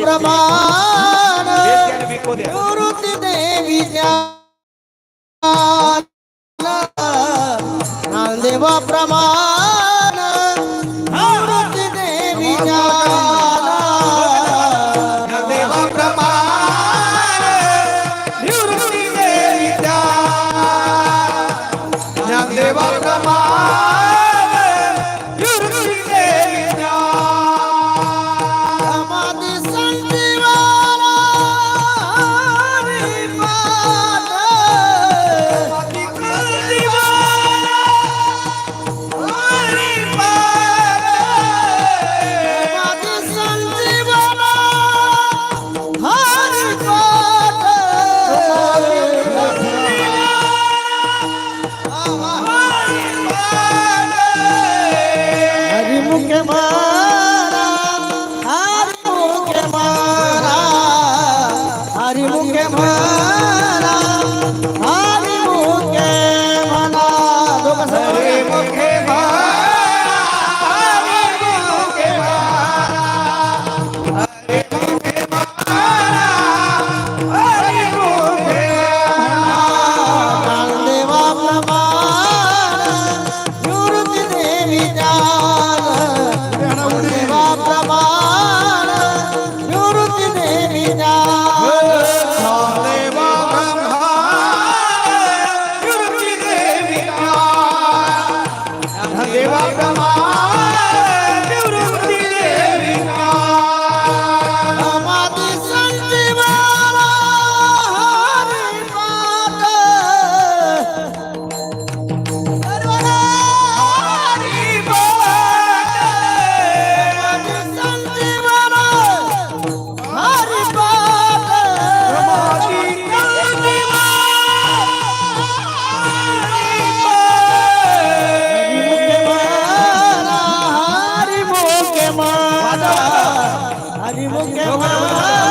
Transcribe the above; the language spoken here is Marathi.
प्रमाण निवृत्ती देवी ज्ञान ज्ञानदेवा प्रमाण निवृत्ती देवी ज्ञान ज्ञानदेवा प्रमाण निवृत्ती देवी ज्ञानदेवा प्रमाण निवृत्ती देवी समाधी संजीवना हरिपाद समाधी संजीवना हरिपाद हरिमुखे मारा हरिमुखे मारा हरिमुखे मारा हरिमुखे मारा दोघं हरिमुखे ज्ञानदेवा प्रमाण निवृत्ती देवी ज्ञान ज्ञानदेवा प्रमाण निवृत्ती देवी ज्ञान ज्ञानदेवा प्रमाण निवृत्ती देवी ज्ञानदेवा प्रमाण निवृत्ती देवी समाधी संजीवना हरिपाद समाधी संजीवना हरिपाद हरिमुखे मारा हरिमुखे मारा